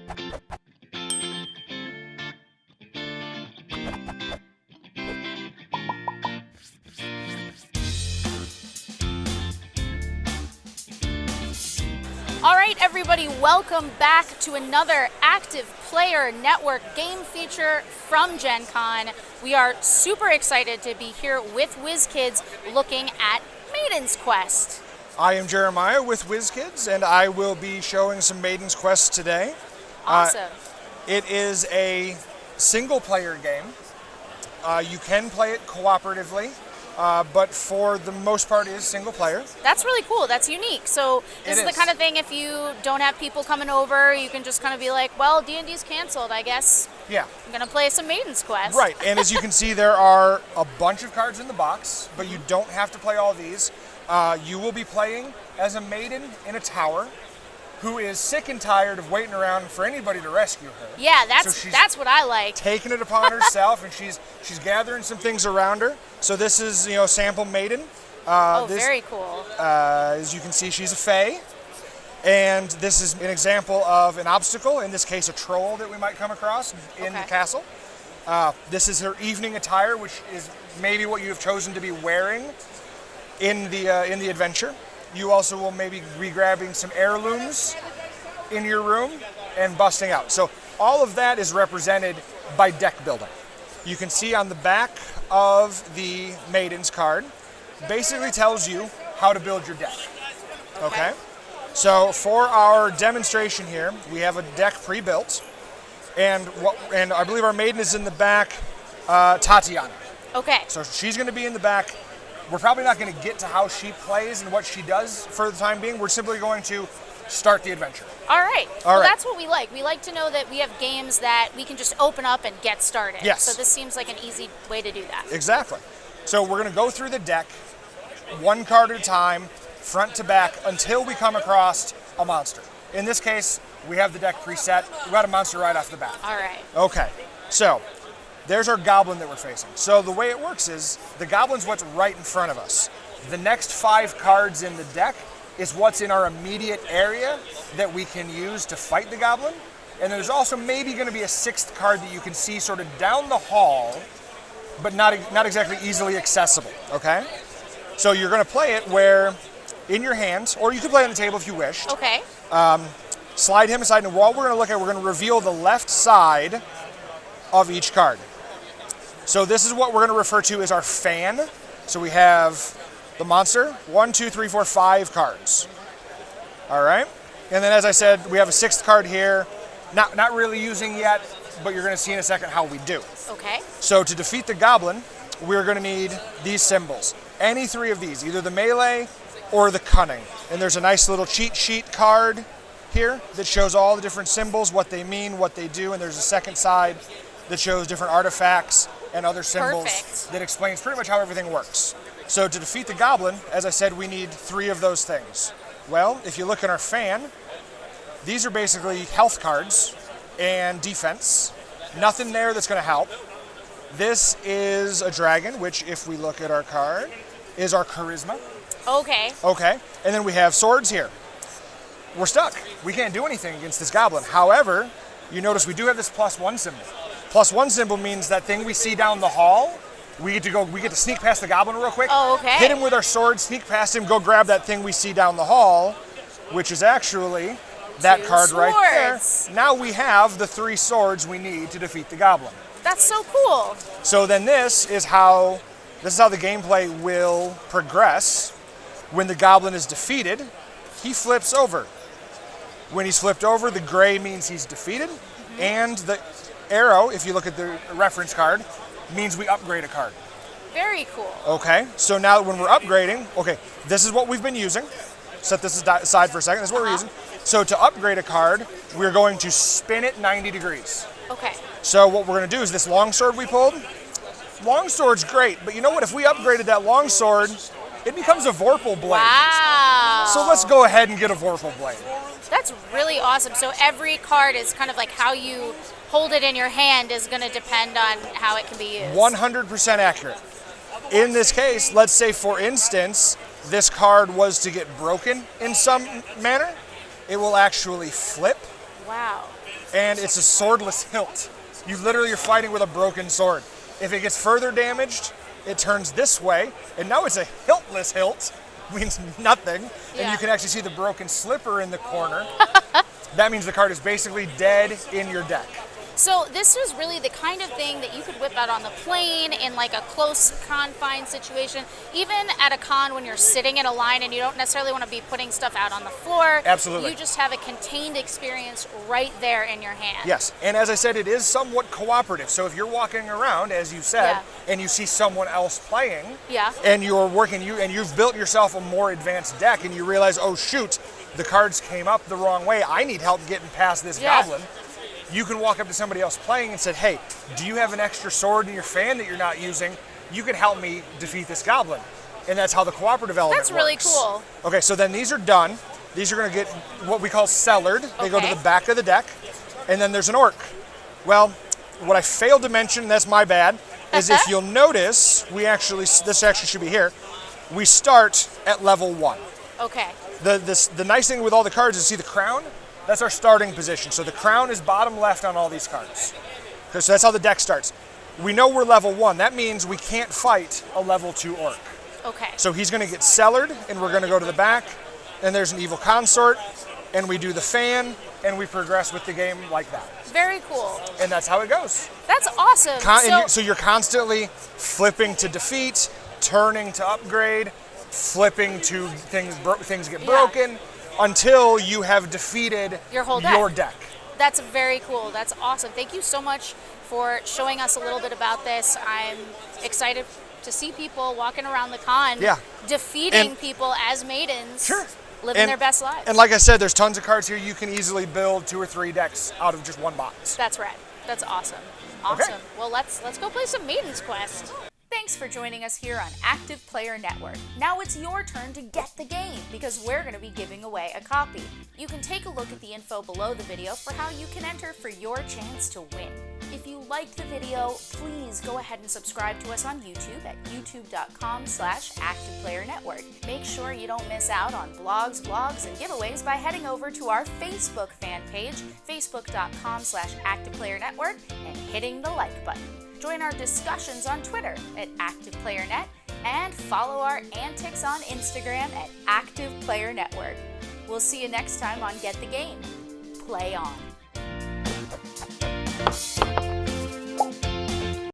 All right, everybody, welcome back to another Active Player Network game feature from Gen Con. We are super excited to be here with WizKids looking at Maiden's Quest. I am Jeremiah with WizKids, and I will be showing some Maiden's Quest today. Awesome. It is a single-player game. You can play it cooperatively, but for the most part it is single-player. That's really cool. That's unique. So this is the kind of thing, if you don't have people coming over, you can just kind of be like, well, D&D's canceled, I guess. Yeah. I'm going to play some Maiden's Quest. Right, and as you can see, there are a bunch of cards in the box, but you don't have to play all these. You will be playing as a maiden in a tower who is sick and tired of waiting around for anybody to rescue her. Yeah, that's what I like. Taking it upon herself, and she's gathering some things around her. So this is, sample Maiden. Very cool. As you can see, she's a fae. And this is an example of an obstacle, in this case a troll that we might come across in the castle. This is her evening attire, which is maybe what you have chosen to be wearing in the adventure. You also will maybe be grabbing some heirlooms in your room and busting out. So all of that is represented by deck building. You can see on the back of the Maiden's card, basically tells you how to build your deck. Okay? So for our demonstration here, we have a deck pre-built, and I believe our Maiden is in the back, Tatiana. Okay. So she's going to be in the back. We're probably not going to get to how she plays and what she does for the time being. We're simply going to start the adventure. All right. Well, that's what we like. We like to know that we have games that we can just open up and get started. Yes. So this seems like an easy way to do that. Exactly. So we're going to go through the deck, one card at a time, front to back, until we come across a monster. In this case, we have the deck preset. We got a monster right off the bat. All right. Okay. So there's our goblin that we're facing. So the way it works is the goblin's what's right in front of us. The next 5 cards in the deck is what's in our immediate area that we can use to fight the goblin. And there's also maybe going to be a 6th card that you can see sort of down the hall, but not exactly easily accessible, okay? So you're going to play it where in your hand, or you can play on the table if you wish. Okay. Slide him aside, and what we're going to look at, we're going to reveal the left side of each card. So this is what we're going to refer to as our fan. So we have the monster, 1, 2, 3, 4, 5 cards. All right? And then as I said, we have a 6th card here. Not really using yet, but you're going to see in a second how we do. Okay. So to defeat the goblin, we're going to need these symbols. Any 3 of these, either the melee or the cunning. And there's a nice little cheat sheet card here that shows all the different symbols, what they mean, what they do, and there's a second side that shows different artifacts and other symbols that explains pretty much how everything works. So to defeat the goblin, as I said, we need 3 of those things. Well, if you look at our fan, these are basically health cards and defense. Nothing there that's going to help. This is a dragon, which if we look at our card, is our charisma. Okay. Okay, and then we have swords here. We're stuck. We can't do anything against this goblin. However, you notice we do have this +1 symbol. +1 symbol means that thing we see down the hall, we get to sneak past the goblin real quick. Oh, okay. Hit him with our sword, sneak past him, go grab that thing we see down the hall, which is actually that card right there. Now we have the 3 swords we need to defeat the goblin. That's so cool. So then this is how the gameplay will progress. When the goblin is defeated, he flips over. When he's flipped over, the gray means he's defeated, and the arrow, if you look at the reference card, means we upgrade a card. Very cool. Okay, so now when we're upgrading, this is what we've been using. Set this aside for a second. This is what we're using. So to upgrade a card, we're going to spin it 90 degrees. Okay. So what we're going to do is this longsword we pulled. Longsword's great, but you know what? If we upgraded that longsword, it becomes a Vorpal blade. Wow. So let's go ahead and get a Vorpal blade. That's really awesome. So every card is kind of like how you hold it in your hand is going to depend on how it can be used. 100% accurate. In this case, let's say, for instance, this card was to get broken in some manner, it will actually flip Wow. And it's a swordless hilt. You literally are fighting with a broken sword. If it gets further damaged, it turns this way, and now it's a hiltless hilt. Means nothing. Yeah. And you can actually see the broken slipper in the corner. That means the card is basically dead in your deck. So this was really the kind of thing that you could whip out on the plane in like a close confined situation, even at a con when you're sitting in a line and you don't necessarily want to be putting stuff out on the floor. Absolutely. You just have a contained experience right there in your hand. Yes, and as I said, it is somewhat cooperative. So if you're walking around, as you said, Yeah. and you see someone else playing, Yeah. and you're working, and you've built yourself a more advanced deck, and you realize, oh shoot, the cards came up the wrong way. I need help getting past this Yeah. goblin. You can walk up to somebody else playing and say, hey, do you have an extra sword in your fan that you're not using? You can help me defeat this goblin. And that's how the cooperative element That's really works. cool. Okay, so then these are done. These are going to get what we call cellared. They go to Okay. the back of the deck. And then there's an orc. Well, what I failed to mention, that's my bad, is if you'll notice, this actually should be here, we start at level 1. Okay. The nice thing with all the cards is, see the crown? That's our starting position. So the crown is bottom left on all these cards. Okay, so that's how the deck starts. We know we're level 1. That means we can't fight a level 2 orc. Okay. So he's going to get cellared, and we're going to go to the back, and there's an evil consort, and we do the fan, and we progress with the game like that. Very cool. And that's how it goes. That's awesome. So you're constantly flipping to defeat, turning to upgrade, flipping to things get broken, until you have defeated Your whole deck. That's very cool. That's awesome. Thank you so much for showing us a little bit about this. I'm excited to see people walking around the con, defeating people as maidens, living their best lives. And like I said, there's tons of cards here. You can easily build 2 or 3 decks out of just one box. That's right. That's awesome. Awesome. Okay. Well, let's go play some Maiden's Quest. Thanks for joining us here on Active Player Network. Now it's your turn to get the game, because we're going to be giving away a copy. You can take a look at the info below the video for how you can enter for your chance to win. If you liked the video, please go ahead and subscribe to us on YouTube at youtube.com/ActivePlayerNetwork. Make sure you don't miss out on blogs, vlogs, and giveaways by heading over to our Facebook fan page, facebook.com/ActivePlayerNetwork, and hitting the like button. Join our discussions on Twitter at ActivePlayerNet, and follow our antics on Instagram at ActivePlayerNetwork. We'll see you next time on Get the Game. Play on.